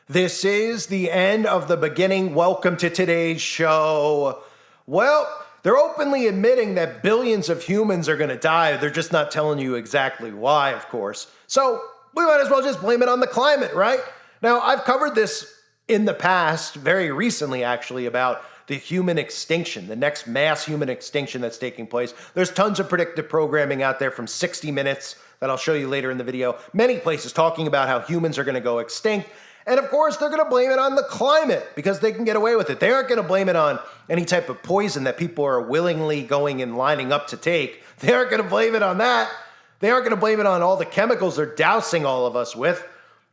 This is the end of the beginning. Welcome to today's show. Well, they're openly admitting that billions of humans are going to die. They're just not telling you exactly why, of course. So we might as well just blame it on the climate, right? Now, I've covered this in the past, very recently actually, about the human extinction, the next mass human extinction that's taking place. There's tons of predictive programming out there from 60 Minutes that I'll show you later in the video. Many places talking about how humans are going to go extinct. And of course, they're going to blame it on the climate because they can get away with it. They aren't going to blame it on any type of poison that people are willingly going and lining up to take. They aren't going to blame it on that. They aren't going to blame it on all the chemicals they're dousing all of us with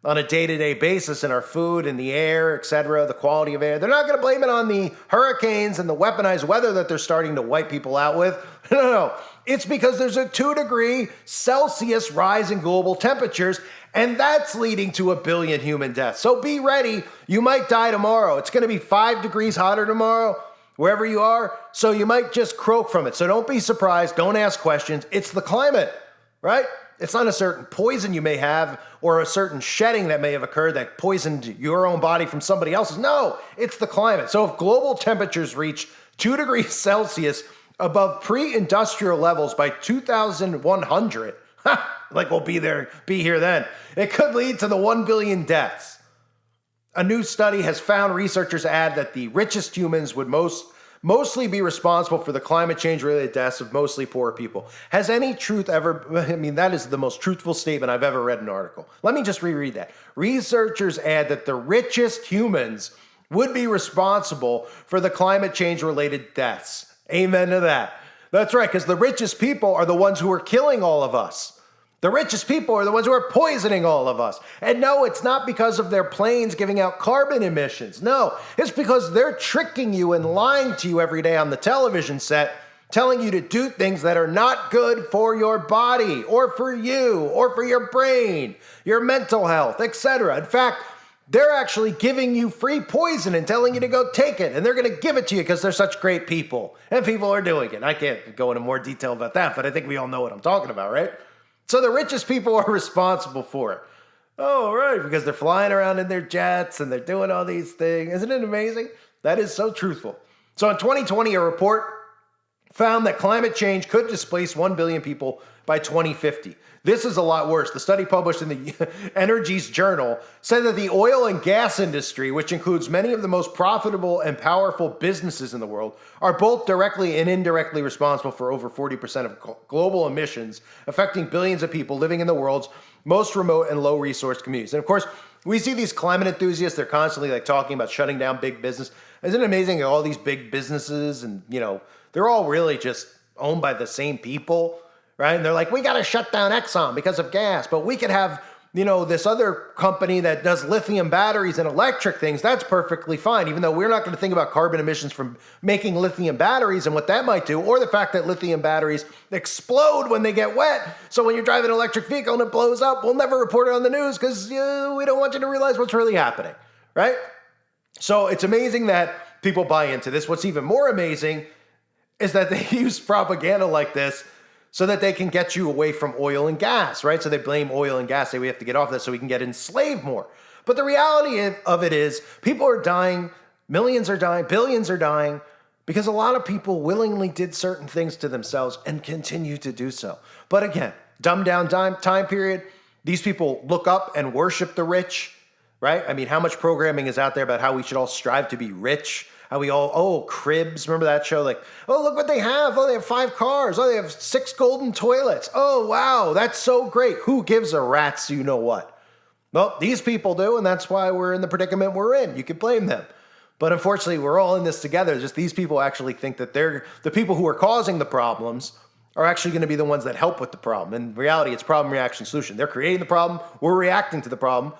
on a day-to-day basis in our food, in the air, etc., the quality of air. They're not going to blame it on the hurricanes and the weaponized weather that they're starting to wipe people out with. No. It's because there's a 2-degree Celsius rise in global temperatures, and that's leading to 1 billion human deaths. So be ready. You might die tomorrow. It's going to be 5 degrees hotter tomorrow, wherever you are. So you might just croak from it. So don't be surprised. Don't ask questions. It's the climate, right? It's not a certain poison you may have or a certain shedding that may have occurred that poisoned your own body from somebody else's. No, it's the climate. So if global temperatures reach 2 degrees Celsius above pre-industrial levels by 2100, like we'll be here then, it could lead to the 1 billion deaths. A new study has found researchers add that the richest humans would mostly be responsible for the climate change related deaths of mostly poor people. Has any truth ever, that is the most truthful statement I've ever read in an article. Let me just reread that. Researchers add that the richest humans would be responsible for the climate change related deaths. Amen to that. That's right, because the richest people are the ones who are killing all of us. The richest people are the ones who are poisoning all of us. And no, it's not because of their planes giving out carbon emissions. No, it's because they're tricking you and lying to you every day on the television set, telling you to do things that are not good for your body or for you or for your brain, your mental health, etc. In fact, they're actually giving you free poison and telling you to go take it. And they're going to give it to you because they're such great people. And people are doing it. I can't go into more detail about that, but I think we all know what I'm talking about, right? So the richest people are responsible for it. Oh, right, because they're flying around in their jets and they're doing all these things. Isn't it amazing? That is so truthful. So in 2020, a report found that climate change could displace 1 billion people by 2050. This is a lot worse. The study published in the Energy's Journal said that the oil and gas industry, which includes many of the most profitable and powerful businesses in the world, are both directly and indirectly responsible for over 40% of global emissions, affecting billions of people living in the world's most remote and low-resource communities. And of course, we see these climate enthusiasts, they're constantly talking about shutting down big business. Isn't it amazing all these big businesses and, they're all really just owned by the same people, right? And they're like, we got to shut down Exxon because of gas, but we could have, this other company that does lithium batteries and electric things. That's perfectly fine, even though we're not going to think about carbon emissions from making lithium batteries and what that might do, or the fact that lithium batteries explode when they get wet. So when you're driving an electric vehicle and it blows up, we'll never report it on the news because we don't want you to realize what's really happening, right? So it's amazing that people buy into this. What's even more amazing is that they use propaganda like this so that they can get you away from oil and gas, right? So they blame oil and gas, say we have to get off that so we can get enslaved more. But the reality of it is people are dying, millions are dying, billions are dying, because a lot of people willingly did certain things to themselves and continue to do so. But again, dumbed down time period, these people look up and worship the rich, right? How much programming is out there about how we should all strive to be rich? How we all, Cribs, remember that show? Look what they have. Oh, they have 5 cars. Oh, they have 6 golden toilets. Oh, wow, that's so great. Who gives a rat's you know what? Well, these people do, and that's why we're in the predicament we're in. You can blame them. But unfortunately, we're all in this together. Just these people actually think that they're the people who are causing the problems are actually going to be the ones that help with the problem. In reality, it's problem, reaction, solution. They're creating the problem. We're reacting to the problem,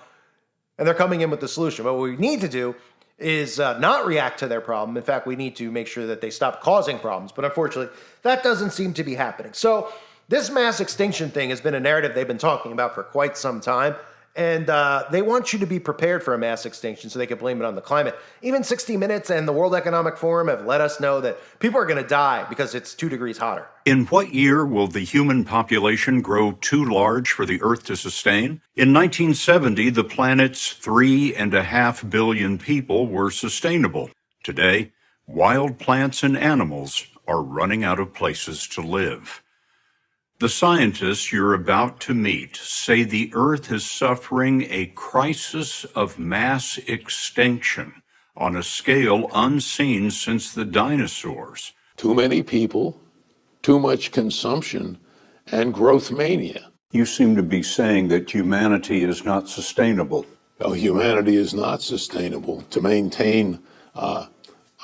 and they're coming in with the solution. But what we need to do is not react to their problem. In fact, we need to make sure that they stop causing problems. But unfortunately, that doesn't seem to be happening. So this mass extinction thing has been a narrative they've been talking about for quite some time. And they want you to be prepared for a mass extinction so they can blame it on the climate. Even 60 Minutes and the World Economic Forum have let us know that people are going to die because it's 2 degrees hotter. In what year will the human population grow too large for the Earth to sustain? In 1970, the planet's 3.5 billion people were sustainable. Today, wild plants and animals are running out of places to live. The scientists you're about to meet say the Earth is suffering a crisis of mass extinction on a scale unseen since the dinosaurs. Too many people, too much consumption, and growth mania. You seem to be saying that humanity is not sustainable. Well, humanity is not sustainable. To maintain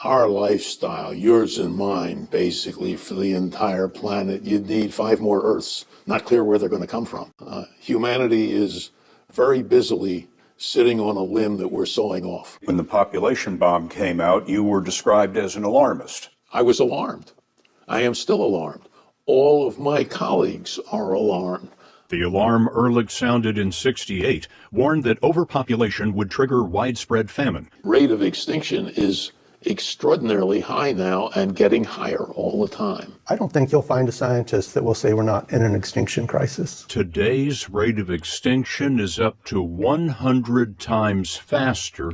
our lifestyle, yours and mine, basically, for the entire planet, you'd need 5 more Earths. Not clear where they're going to come from. Humanity is very busily sitting on a limb that we're sawing off. When the population bomb came out, you were described as an alarmist. I was alarmed. I am still alarmed. All of my colleagues are alarmed. The alarm Ehrlich sounded in '68 warned that overpopulation would trigger widespread famine. Rate of extinction is extraordinarily high now and getting higher all the time. I don't think you'll find a scientist that will say we're not in an extinction crisis. Today's rate of extinction is up to 100 times faster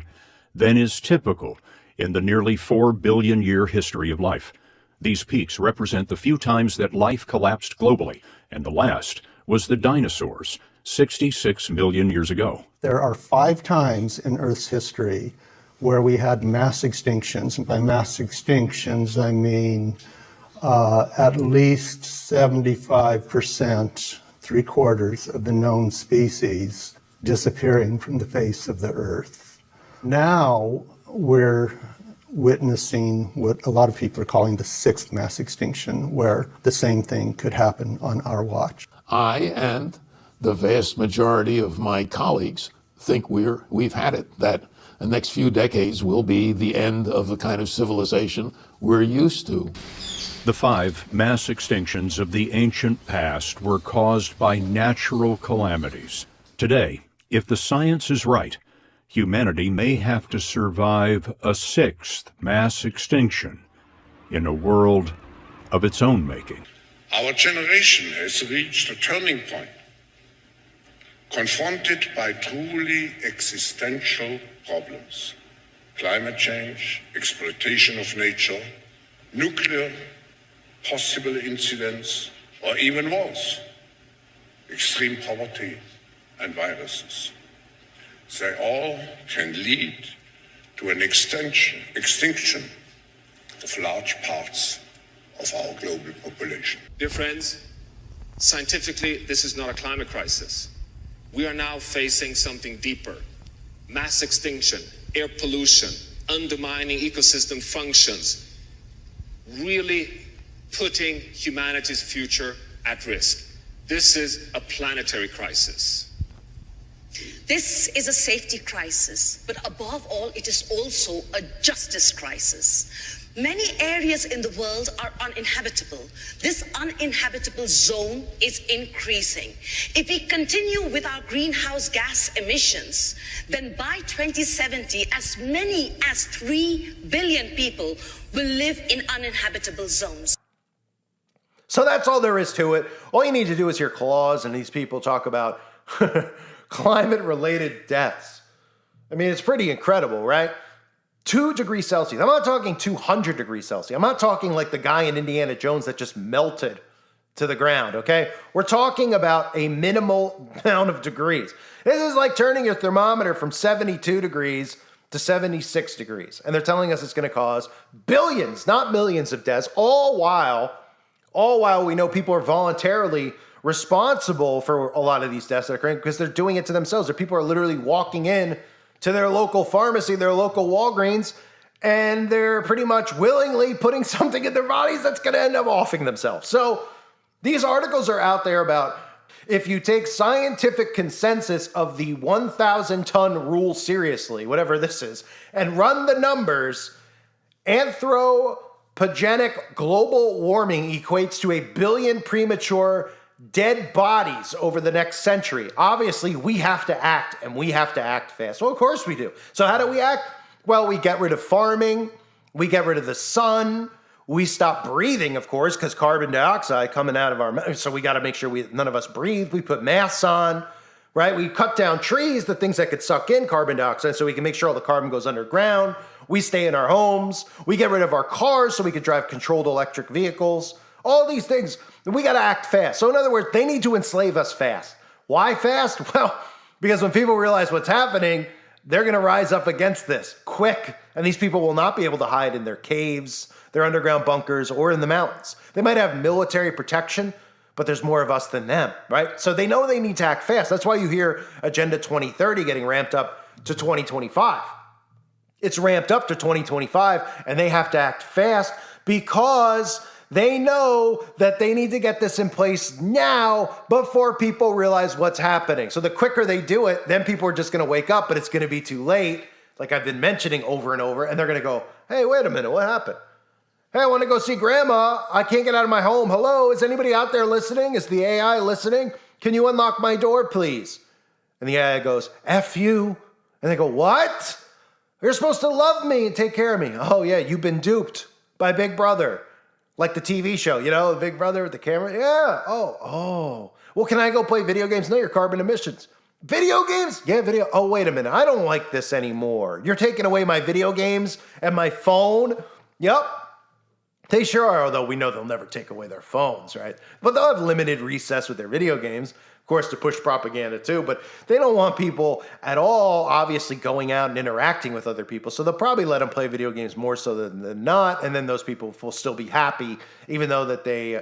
than is typical in the nearly 4 billion year history of life. These peaks represent the few times that life collapsed globally, and the last was the dinosaurs, 66 million years ago. There are 5 times in Earth's history where we had mass extinctions. And by mass extinctions, I mean at least 75%, 3/4 of the known species disappearing from the face of the Earth. Now we're witnessing what a lot of people are calling the 6th mass extinction, where the same thing could happen on our watch. I and the vast majority of my colleagues think we've had it, that the next few decades will be the end of the kind of civilization we're used to. The 5 mass extinctions of the ancient past were caused by natural calamities. Today, if the science is right, humanity may have to survive a 6th mass extinction in a world of its own making. Our generation has reached a turning point, confronted by truly existential problems: climate change, exploitation of nature, nuclear possible incidents, or even worse, extreme poverty and viruses. They all can lead to an extinction of large parts of our global population. Dear friends, scientifically, this is not a climate crisis. We are now facing something deeper: mass extinction, air pollution, undermining ecosystem functions, really putting humanity's future at risk. This is a planetary crisis. This is a safety crisis, but above all, it is also a justice crisis. Many areas in the world are uninhabitable. This uninhabitable zone is increasing. If we continue with our greenhouse gas emissions, then by 2070, as many as 3 billion people will live in uninhabitable zones. So that's all there is to it. All you need to do is hear Claus and these people talk about climate-related deaths. I mean, it's pretty incredible, right? 2 degrees Celsius. I'm not talking 200 degrees Celsius. I'm not talking like the guy in Indiana Jones that just melted to the ground, okay? We're talking about a minimal amount of degrees. This is like turning your thermometer from 72 degrees to 76 degrees. And they're telling us it's going to cause billions, not millions of deaths, all while we know people are voluntarily responsible for a lot of these deaths that are occurring because they're doing it to themselves. People are literally walking in to their local pharmacy, their local Walgreens, and they're pretty much willingly putting something in their bodies that's going to end up offing themselves. So these articles are out there about if you take scientific consensus of the 1,000-ton rule seriously, whatever this is, and run the numbers, anthropogenic global warming equates to 1 billion premature dead bodies over the next century. Obviously, we have to act, and we have to act fast. Well, of course we do. So how do we act? Well, we get rid of farming. We get rid of the sun. We stop breathing, of course, because carbon dioxide coming out of our mouth. So we got to make sure none of us breathe. We put masks on, right? We cut down trees, the things that could suck in carbon dioxide, so we can make sure all the carbon goes underground. We stay in our homes. We get rid of our cars so we could drive controlled electric vehicles. All these things, we got to act fast. So in other words, they need to enslave us fast. Why fast? Well, because when people realize what's happening, they're going to rise up against this quick. And these people will not be able to hide in their caves, their underground bunkers, or in the mountains. They might have military protection, but there's more of us than them, right? So they know they need to act fast. That's why you hear Agenda 2030 getting ramped up to 2025. It's ramped up to 2025, and they have to act fast because they know that they need to get this in place now before people realize what's happening. So the quicker they do it, then people are just going to wake up, but it's going to be too late, like I've been mentioning over and over, and they're going to go, hey, wait a minute, what happened? Hey, I want to go see grandma. I can't get out of my home. Hello, is anybody out there listening? Is the AI listening? Can you unlock my door, please? And the AI goes, F you. And they go, what? You're supposed to love me and take care of me. Oh, yeah, you've been duped by Big Brother. Like the TV show, you know, Big Brother with the camera. Yeah. Oh. Well, can I go play video games? No, your carbon emissions. Video games? Yeah, video. Oh, wait a minute. I don't like this anymore. You're taking away my video games and my phone? Yep. They sure are, although we know they'll never take away their phones, right? But they'll have limited recess with their video games, of course, to push propaganda too. But they don't want people at all, obviously, going out and interacting with other people. So they'll probably let them play video games more so than not. And then those people will still be happy, even though that they,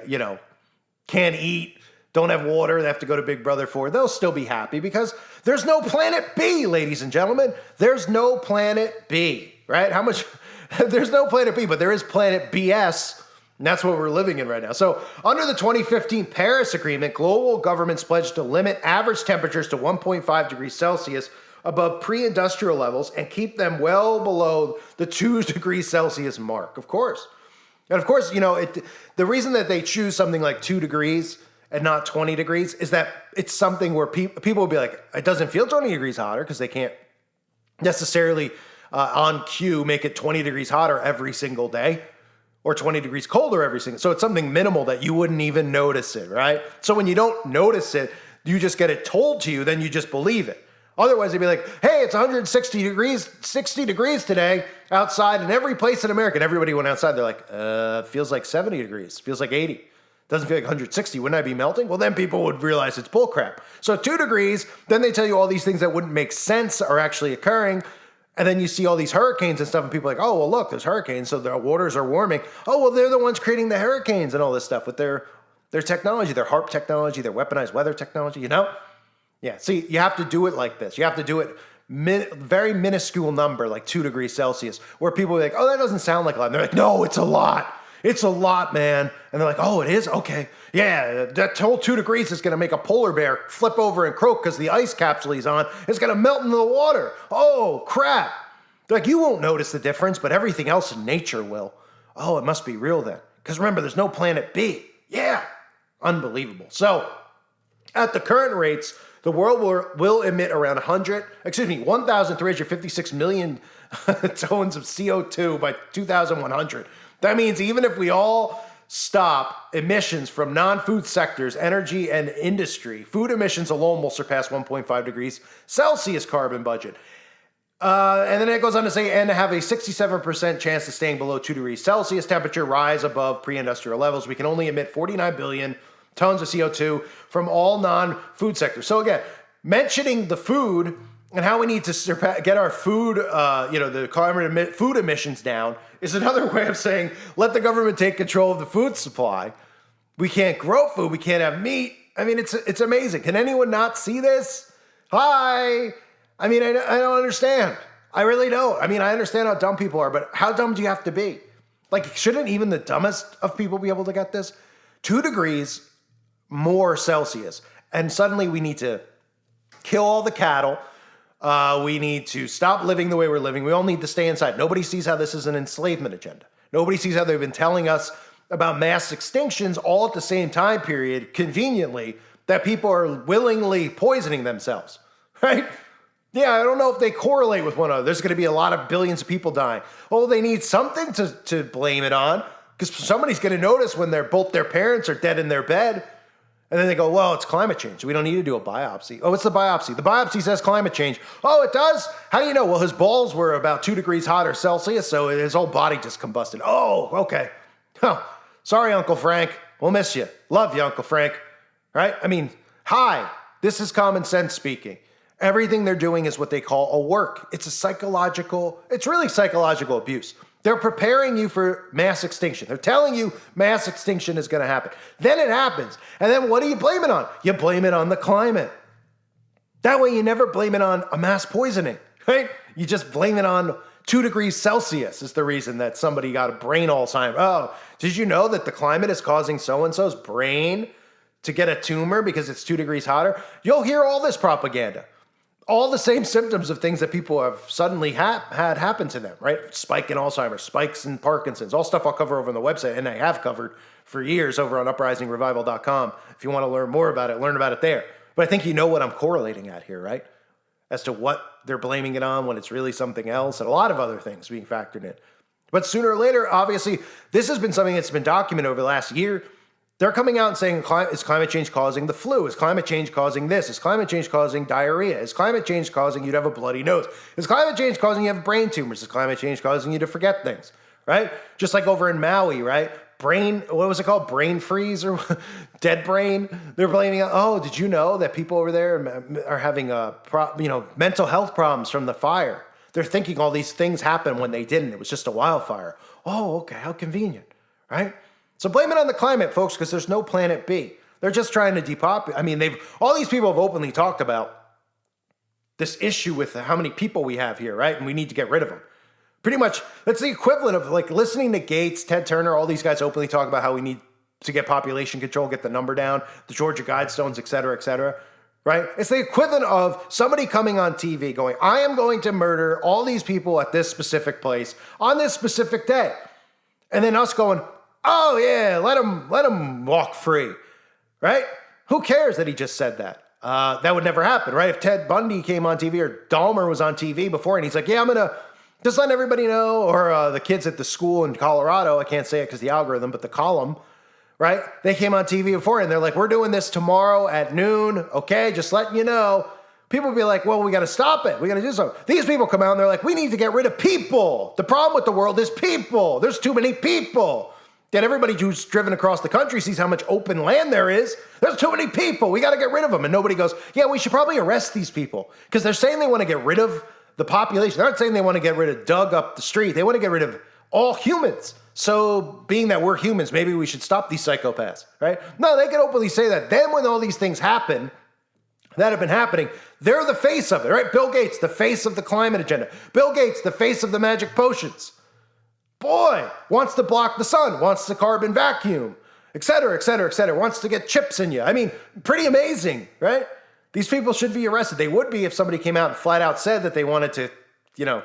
can't eat, don't have water, they have to go to Big Brother for. They'll still be happy because there's no planet B, ladies and gentlemen. There's no planet B, right? How much... There's no planet B, but there is planet BS, and that's what we're living in right now. So under the 2015 Paris Agreement, global governments pledged to limit average temperatures to 1.5 degrees Celsius above pre-industrial levels and keep them well below the 2 degrees Celsius mark, of course. And of course, the reason that they choose something like 2 degrees and not 20 degrees is that it's something where people will be like, it doesn't feel 20 degrees hotter because they can't necessarily... on cue, make it 20 degrees hotter every single day or 20 degrees colder every single. So it's something minimal that you wouldn't even notice it, right? So when you don't notice it, you just get it told to you, then you just believe it. Otherwise, they'd be like, hey, it's 160 degrees, 60 degrees today outside in every place in America. And everybody went outside. They're like, feels like 70 degrees, feels like 80. Doesn't feel like 160. Wouldn't I be melting? Well, then people would realize it's bullcrap. So 2 degrees, then they tell you all these things that wouldn't make sense are actually occurring. And then you see all these hurricanes and stuff, and people are like, oh, well, look, there's hurricanes, so the waters are warming. Oh, well, they're the ones creating the hurricanes and all this stuff with their technology, their HARP technology, their weaponized weather technology, Yeah, see, you have to do it like this. You have to do it very minuscule number, like 2 degrees Celsius, where people are like, oh, that doesn't sound like a lot. And they're like, no, it's a lot. It's a lot, man. And they're like, oh, it is? Okay. Yeah, that whole 2 degrees is going to make a polar bear flip over and croak because the ice capsule he's on is going to melt into the water. Oh, crap. They're like, you won't notice the difference, but everything else in nature will. Oh, it must be real then. Because remember, there's no planet B. Yeah. Unbelievable. So, at the current rates, the world will emit around 1,356 million tons of CO2 by 2100. That means even if we all stop emissions from non-food sectors, energy, and industry, food emissions alone will surpass 1.5 degrees Celsius carbon budget. And then it goes on to say, and have a 67% chance of staying below 2 degrees Celsius temperature, rise above pre-industrial levels. We can only emit 49 billion tons of CO2 from all non-food sectors. So again, mentioning the food and how we need to get our food, the carbon food emissions down is another way of saying, let the government take control of the food supply. We can't grow food. We can't have meat. I mean, it's amazing. Can anyone not see this? Hi. I mean, I don't understand. I really don't. I mean, I understand how dumb people are, but how dumb do you have to be? Like, shouldn't even the dumbest of people be able to get this? 2 degrees more Celsius. And suddenly we need to kill all the cattle. We need to stop living the way we're living. We all need to stay inside. Nobody sees how this is an enslavement agenda. Nobody sees how they've been telling us about mass extinctions all at the same time period, conveniently, that people are willingly poisoning themselves, right? Yeah, I don't know if they correlate with one another. There's going to be a lot of billions of people dying. Oh, they need something to blame it on, because somebody's going to notice when both their parents are dead in their bed. And then they go, well, it's climate change. We don't need to do a biopsy. Oh, it's the biopsy. The biopsy says climate change. Oh, it does? How do you know? Well, his balls were about 2 degrees hotter Celsius, so his whole body just combusted. Oh, okay. Oh, sorry, Uncle Frank. We'll miss you. Love you, Uncle Frank. Right? I mean, hi. This is common sense speaking. Everything they're doing is what they call a work. It's really psychological abuse. They're preparing you for mass extinction. They're telling you mass extinction is going to happen. Then it happens. And then what do you blame it on? You blame it on the climate. That way you never blame it on a mass poisoning, right? You just blame it on 2 degrees Celsius is the reason that somebody got a brain Alzheimer's. Oh, did you know that the climate is causing so-and-so's brain to get a tumor because it's 2 degrees hotter? You'll hear all this propaganda. All the same symptoms of things that people have suddenly had happen to them, right? Spike in Alzheimer's, spikes in Parkinson's, all stuff I'll cover over on the website, and I have covered for years over on uprisingrevival.com. If you want to learn more about it, learn about it there. But I think you know what I'm correlating at here, right? As to what they're blaming it on when it's really something else, and a lot of other things being factored in. But sooner or later, obviously, this has been something that's been documented over the last year. They're coming out and saying, is climate change causing the flu? Is climate change causing this? Is climate change causing diarrhea? Is climate change causing you to have a bloody nose? Is climate change causing you to have brain tumors? Is climate change causing you to forget things, right? Just like over in Maui, right? What was it called? Brain freeze or dead brain? They're blaming, oh, did you know that people over there are having mental health problems from the fire? They're thinking all these things happened when they didn't. It was just a wildfire. Oh, okay, how convenient, right? So blame it on the climate, folks, because there's no planet B. They're just trying to depopulate. I mean, all these people have openly talked about this issue with how many people we have here, right? And we need to get rid of them. Pretty much, that's the equivalent of like listening to Gates, Ted Turner, all these guys openly talk about how we need to get population control, get the number down, the Georgia Guidestones, et cetera, right? It's the equivalent of somebody coming on TV going, I am going to murder all these people at this specific place on this specific day. And then us going, oh yeah, let him walk free, right? Who cares that he just said that? That would never happen, right? If Ted Bundy came on TV or Dahmer was on TV before and he's like, yeah, I'm going to just let everybody know, or the kids at the school in Colorado, I can't say it because the algorithm, but the column, right? They came on TV before and they're like, we're doing this tomorrow at noon, okay? Just letting you know. People would be like, well, we got to stop it. We got to do something. These people come out and they're like, we need to get rid of people. The problem with the world is people. There's too many people. Yet everybody who's driven across the country sees how much open land there is. There's too many people. We got to get rid of them. And nobody goes, yeah, we should probably arrest these people. Because they're saying they want to get rid of the population. They're not saying they want to get rid of Doug up the street. They want to get rid of all humans. So being that we're humans, maybe we should stop these psychopaths, right? No, they can openly say that. Then when all these things happen that have been happening, they're the face of it, right? Bill Gates, the face of the climate agenda. Bill Gates, the face of the magic potions. Boy, wants to block the sun, wants the carbon vacuum, et cetera, wants to get chips in you. I mean, pretty amazing, right? These people should be arrested. They would be if somebody came out and flat out said that they wanted to,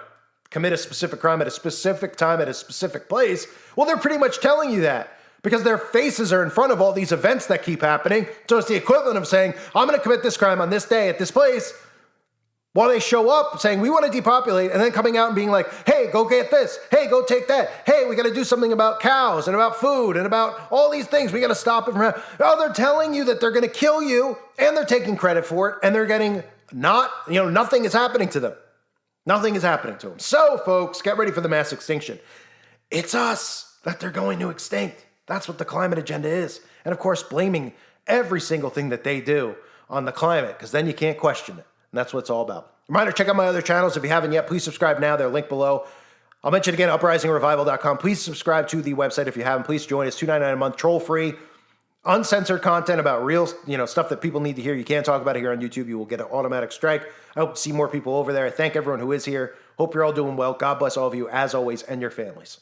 commit a specific crime at a specific time at a specific place. Well, they're pretty much telling you that because their faces are in front of all these events that keep happening. So it's the equivalent of saying, I'm going to commit this crime on this day at this place. While they show up saying, we want to depopulate, and then coming out and being like, hey, go get this. Hey, go take that. Hey, we got to do something about cows and about food and about all these things. We got to stop it from happening. Oh, they're telling you that they're going to kill you, and they're taking credit for it, and they're getting nothing is happening to them. Nothing is happening to them. So, folks, get ready for the mass extinction. It's us that they're going to extinct. That's what the climate agenda is. And, of course, blaming every single thing that they do on the climate, because then you can't question it. And that's what it's all about. Reminder, check out my other channels. If you haven't yet, please subscribe now. They're linked below. I'll mention again, uprisingrevival.com. Please subscribe to the website if you haven't. Please join us. $2.99 a month, troll-free, uncensored content about real, stuff that people need to hear. You can't talk about it here on YouTube. You will get an automatic strike. I hope to see more people over there. I thank everyone who is here. Hope you're all doing well. God bless all of you, as always, and your families.